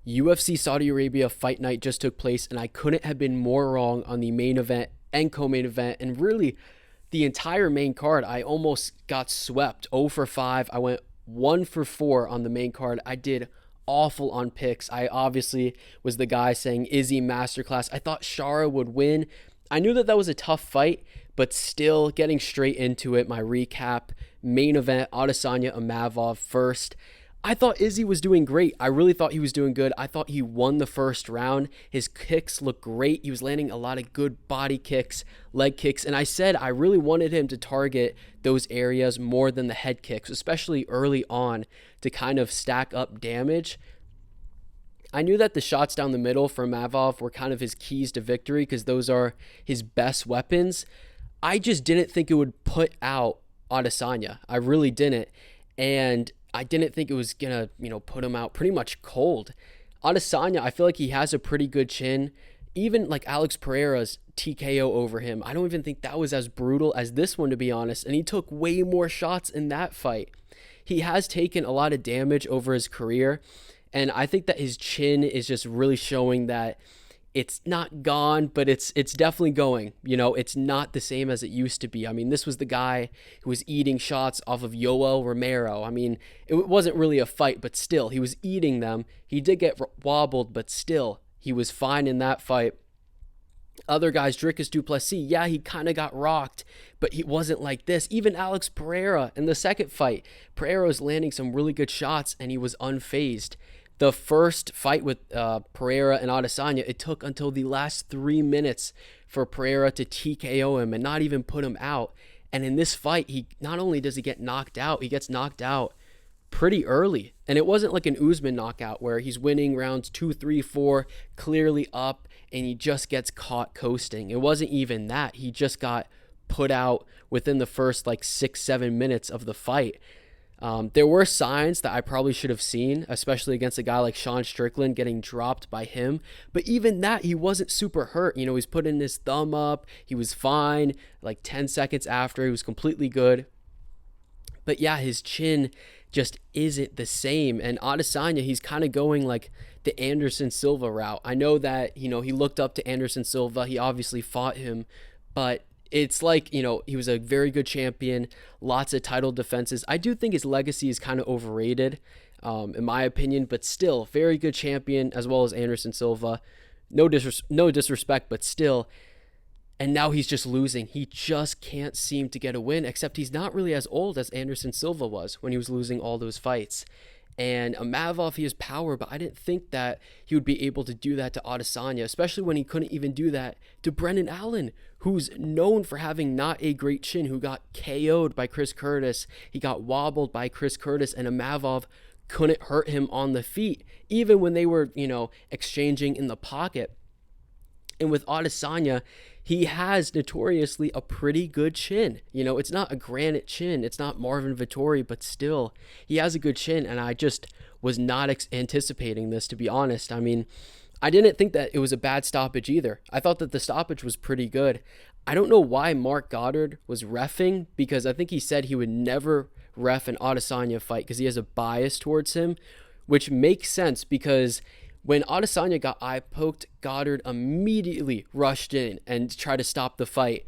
UFC Saudi Arabia fight night just took place, and I couldn't have been more wrong on the main event and co-main event, and really the entire main card. I almost got swept 0 for 5. I went 1 for 4 on the main card. I did awful on picks. I obviously was the guy saying Izzy masterclass. I thought Shara would win. I knew that that was a tough fight, but still getting straight into it. My recap, main event, Adesanya Imavov first. I thought Izzy was doing great. I really thought he was doing good. I thought he won the first round. His kicks looked great. He was landing a lot of good body kicks, leg kicks, and I said I really wanted him to target those areas more than the head kicks, especially early on to kind of stack up damage. I knew that the shots down the middle for Imavov were kind of his keys to victory because those are his best weapons. I just didn't think it would put out Adesanya. I really didn't. And I didn't think it was going to, put him out pretty much cold. Adesanya, I feel like he has a pretty good chin. Even like Alex Pereira's TKO over him, I don't even think that was as brutal as this one, to be honest. And he took way more shots in that fight. He has taken a lot of damage over his career. And I think that his chin is just really showing that it's not gone, but it's definitely going. It's not the same as it used to be. I mean, this was the guy who was eating shots off of Yoel Romero. I mean, it wasn't really a fight, but still, he was eating them. He did get wobbled, but still, he was fine in that fight. Other guys, Dricus du Plessis, yeah, he kind of got rocked, but he wasn't like this. Even Alex Pereira in the second fight, Pereira was landing some really good shots, and he was unfazed. The first fight with Pereira and Adesanya, it took until the last 3 minutes for Pereira to TKO him and not even put him out. And in this fight, he not only does he get knocked out, he gets knocked out pretty early. And it wasn't like an Usman knockout where he's winning rounds 2, 3, 4, clearly up, and he just gets caught coasting. It wasn't even that. He just got put out within the first 6, 7 minutes of the fight. There were signs that I probably should have seen, especially against a guy like Sean Strickland getting dropped by him. But even that, he wasn't super hurt. He's putting his thumb up. He was fine. 10 seconds after, he was completely good. But yeah, his chin just isn't the same. And Adesanya, he's kind of going like the Anderson Silva route. I know that, he looked up to Anderson Silva. He obviously fought him, but it's like, he was a very good champion, lots of title defenses. I do think his legacy is kind of overrated, in my opinion, but still, very good champion, as well as Anderson Silva. No disrespect, but still. And now he's just losing. He just can't seem to get a win, except he's not really as old as Anderson Silva was when he was losing all those fights. And Imavov, he has power, but I didn't think that he would be able to do that to Adesanya, especially when he couldn't even do that to Brendan Allen, who's known for having not a great chin, who got KO'd by Chris Curtis. He got wobbled by Chris Curtis, and Imavov couldn't hurt him on the feet, even when they were, exchanging in the pocket. And with Adesanya, he has notoriously a pretty good chin. It's not a granite chin. It's not Marvin Vettori, but still, he has a good chin. And I just was not anticipating this, to be honest. I mean, I didn't think that it was a bad stoppage either. I thought that the stoppage was pretty good. I don't know why Mark Goddard was reffing, because I think he said he would never ref an Adesanya fight because he has a bias towards him, which makes sense because when Adesanya got eye poked, Goddard immediately rushed in and tried to stop the fight.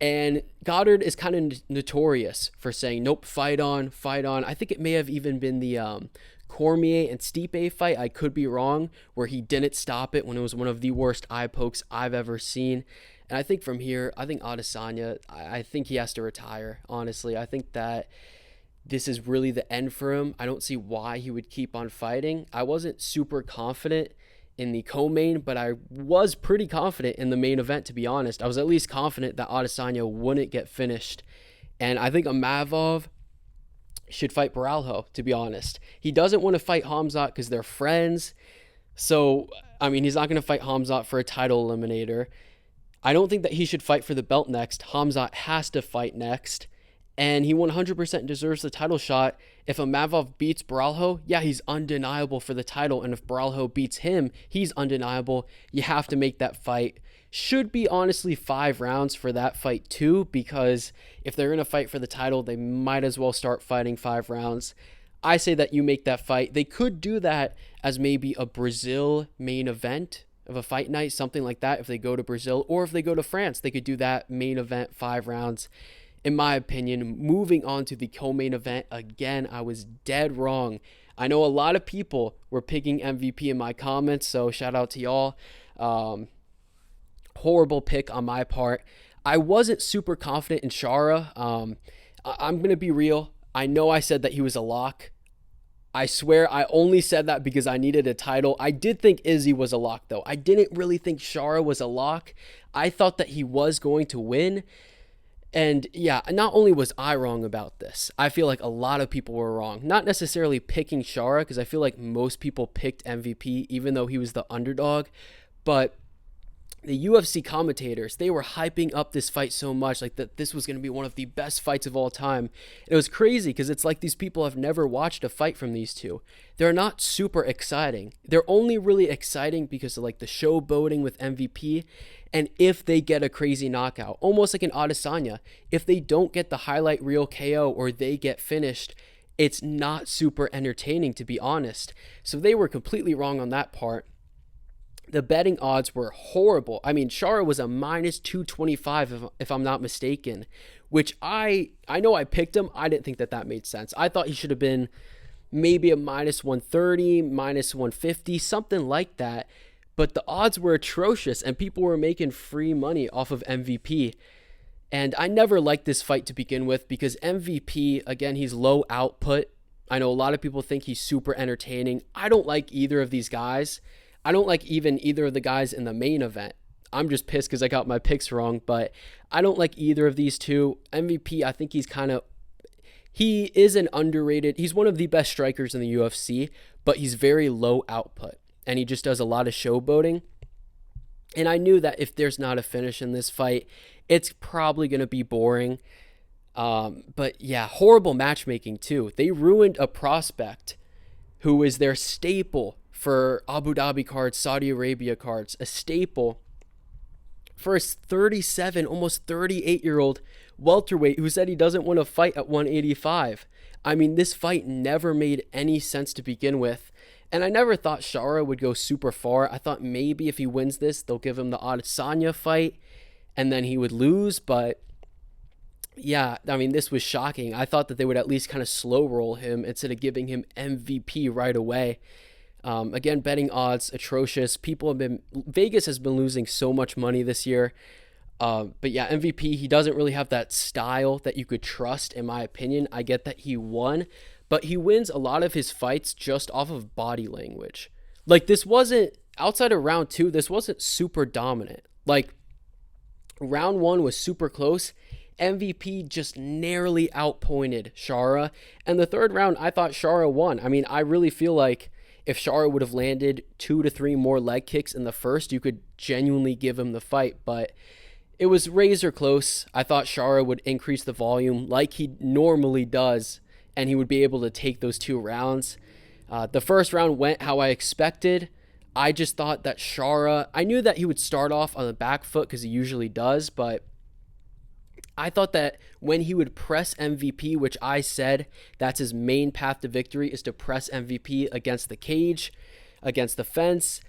And Goddard is kind of notorious for saying, nope, fight on, fight on. I think it may have even been the Cormier and Stipe fight. I could be wrong, where he didn't stop it when it was one of the worst eye pokes I've ever seen. And I think from here, I think Adesanya, I think he has to retire, honestly. I think that this is really the end for him. I don't see why he would keep on fighting. I wasn't super confident in the co-main, but I was pretty confident in the main event, to be honest. I was at least confident that Adesanya wouldn't get finished. And I think Imavov should fight Baralho, to be honest. He doesn't want to fight Hamzat because they're friends. So, I mean, he's not going to fight Hamzat for a title eliminator. I don't think that he should fight for the belt next. Hamzat has to fight next. And he 100% deserves the title shot. If Imavov beats Baralho, yeah, he's undeniable for the title. And if Baralho beats him, he's undeniable. You have to make that fight. Should be honestly 5 rounds for that fight too, because if they're going to fight for the title, they might as well start fighting 5 rounds. I say that you make that fight. They could do that as maybe a Brazil main event of a fight night, something like that, if they go to Brazil, or if they go to France, they could do that main event 5 rounds. In my opinion, moving on to the co-main event, again, I was dead wrong. I know a lot of people were picking MVP in my comments, so shout out to y'all. Horrible pick on my part. I wasn't super confident in Shara. I'm going to be real. I know I said that he was a lock. I swear I only said that because I needed a title. I did think Izzy was a lock, though. I didn't really think Shara was a lock. I thought that he was going to win. And yeah, not only was I wrong about this, I feel like a lot of people were wrong. Not necessarily picking Shara, because I feel like most people picked MVP, even though he was the underdog. But the UFC commentators, they were hyping up this fight so much, like that this was going to be one of the best fights of all time. It was crazy because it's like these people have never watched a fight from these two. They're not super exciting. They're only really exciting because of like the showboating with MVP, and if they get a crazy knockout, almost like an Adesanya. If they don't get the highlight reel KO or they get finished, it's not super entertaining, to be honest. So they were completely wrong on that part. The betting odds were horrible. I mean, Shara was a minus 225 if I'm not mistaken, which I know I picked him. I didn't think that made sense. I thought he should have been maybe a minus 130, minus 150, something like that. But the odds were atrocious and people were making free money off of MVP. And I never liked this fight to begin with because MVP, again, he's low output. I know a lot of people think he's super entertaining. I don't like either of these guys. I don't like even either of the guys in the main event. I'm just pissed because I got my picks wrong, but I don't like either of these two. MVP, I think he is an underrated, he's one of the best strikers in the UFC, but he's very low output, and he just does a lot of showboating. And I knew that if there's not a finish in this fight, it's probably going to be boring. But yeah, horrible matchmaking too. They ruined a prospect who is their staple for Abu Dhabi cards, Saudi Arabia cards, a staple for a 37, almost 38-year-old welterweight who said he doesn't want to fight at 185. I mean, this fight never made any sense to begin with. And I never thought Shara would go super far. I thought maybe if he wins this, they'll give him the Adesanya fight and then he would lose. But yeah, I mean, this was shocking. I thought that they would at least kind of slow roll him instead of giving him MVP right away. Again, betting odds, atrocious. Vegas has been losing so much money this year. But yeah, MVP, he doesn't really have that style that you could trust, in my opinion. I get that he won, but he wins a lot of his fights just off of body language. Like, this wasn't, outside of round 2, this wasn't super dominant. Like, round 1 was super close. MVP just narrowly outpointed Shara. And the third round, I thought Shara won. I mean, I really feel like if Shara would have landed 2 to 3 more leg kicks in the first, you could genuinely give him the fight. But it was razor close. I thought Shara would increase the volume like he normally does, and he would be able to take those 2 rounds. The first round went how I expected. I just thought that Shara, I knew that he would start off on the back foot because he usually does, but I thought that when he would press MVP, which I said that's his main path to victory, is to press MVP against the cage, against the fence.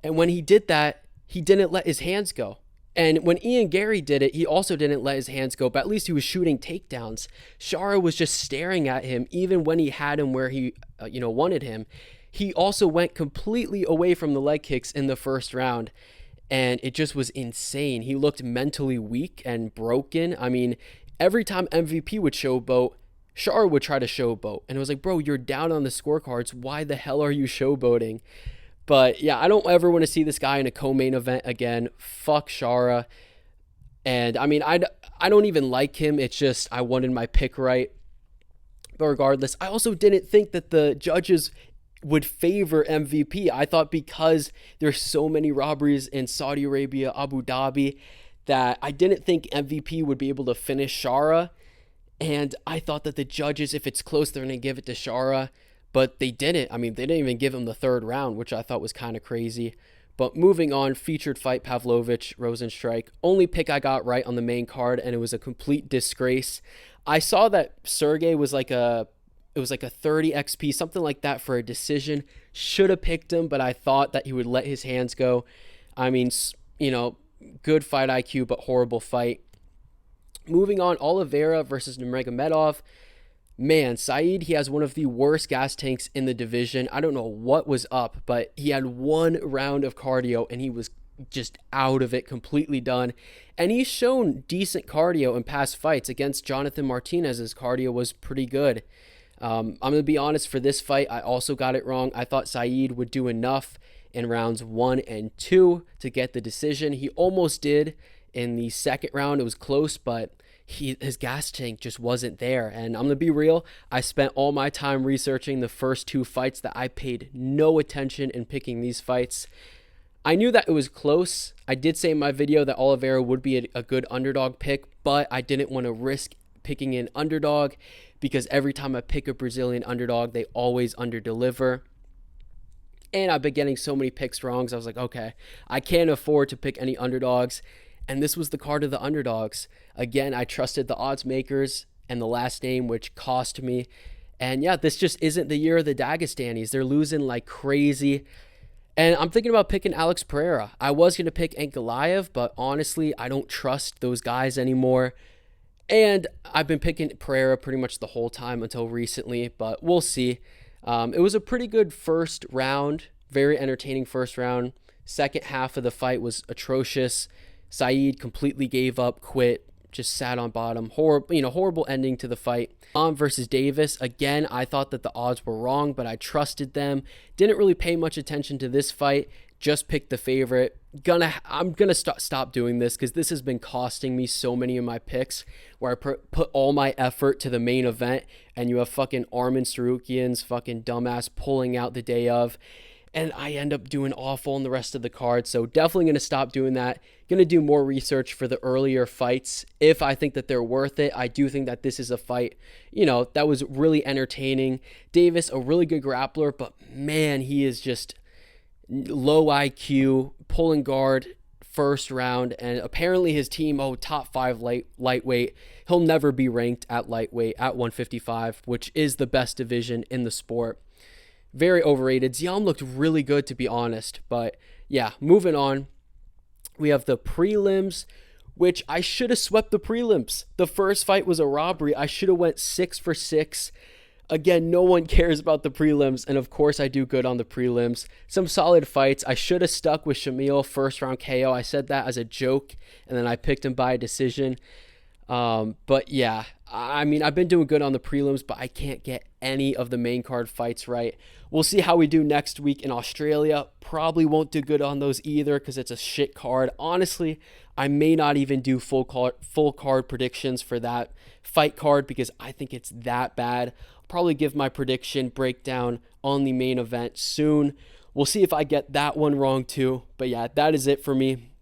And when he did that, he didn't let his hands go. And when Ian Gary did it, he also didn't let his hands go, but at least he was shooting takedowns. Shara was just staring at him, even when he had him where he wanted him. He also went completely away from the leg kicks in the first round. And it just was insane. He looked mentally weak and broken. I mean, every time MVP would showboat, Shara would try to showboat. And it was like, bro, you're down on the scorecards. Why the hell are you showboating? But yeah, I don't ever want to see this guy in a co-main event again. Fuck Shara. And I mean, I don't even like him. It's just I wanted my pick right. But regardless, I also didn't think that the judges would favor MVP. I thought because there's so many robberies in Saudi Arabia, Abu Dhabi, that I didn't think MVP would be able to finish Shara. And I thought that the judges, if it's close, they're going to give it to Shara. But they didn't. I mean, they didn't even give him the third round, which I thought was kind of crazy. But moving on, featured fight, Pavlovich, Rozenstruik. Only pick I got right on the main card, and it was a complete disgrace. I saw that Sergey was like a It was like a 30 XP, something like that for a decision. Should have picked him, but I thought that he would let his hands go. I mean, good fight IQ, but horrible fight. Moving on, Oliveira versus Nurmagomedov. Man, Saeed, he has one of the worst gas tanks in the division. I don't know what was up, but he had one round of cardio and he was just out of it, completely done. And he's shown decent cardio in past fights. Against Jonathan Martinez, his cardio was pretty good. I'm going to be honest, for this fight, I also got it wrong. I thought Saeed would do enough in rounds 1 and 2 to get the decision. He almost did in the second round. It was close, but his gas tank just wasn't there. And I'm going to be real, I spent all my time researching the first 2 fights that I paid no attention in picking these fights. I knew that it was close. I did say in my video that Oliveira would be a good underdog pick, but I didn't want to risk picking an underdog because every time I pick a Brazilian underdog, they always underdeliver. And I've been getting so many picks wrong, so I was like, okay, I can't afford to pick any underdogs. And this was the card of the underdogs. Again, I trusted the odds makers and the last name, which cost me. And yeah, this just isn't the year of the Dagestanis. They're losing like crazy. And I'm thinking about picking Alex Pereira. I was going to pick Ankalaev, but honestly, I don't trust those guys anymore. And I've been picking Pereira pretty much the whole time until recently, but we'll see. It was a pretty good first round, very entertaining first round. Second half of the fight was atrocious. Saeed completely gave up, quit, just sat on bottom. Horrible ending to the fight. Versus Davis. Again, I thought that the odds were wrong, but I trusted them. Didn't really pay much attention to this fight. Just picked the favorite. I'm gonna stop doing this because this has been costing me so many of my picks where I put all my effort to the main event, and you have fucking Arman Sarukian's fucking dumbass pulling out the day of. And I end up doing awful in the rest of the card. So definitely going to stop doing that. Going to do more research for the earlier fights if I think that they're worth it. I do think that this is a fight, that was really entertaining. Davis, a really good grappler, but man, he is just low IQ, pulling guard first round. And apparently his team, top 5 lightweight. He'll never be ranked at lightweight at 155, which is the best division in the sport. Very overrated. Ziam looked really good, to be honest. But yeah, moving on. We have the prelims, which I should have swept the prelims. The first fight was a robbery. I should have went 6 for 6. Again, no one cares about the prelims. And of course, I do good on the prelims. Some solid fights. I should have stuck with Shamil first round KO. I said that as a joke. And then I picked him by a decision. But yeah, I mean, I've been doing good on the prelims, but I can't get any of the main card fights right. We'll see how we do next week in Australia. Probably won't do good on those either because it's a shit card. Honestly, I may not even do full card predictions for that fight card because I think it's that bad. I'll probably give my prediction breakdown on the main event soon. We'll see if I get that one wrong too. But yeah, that is it for me.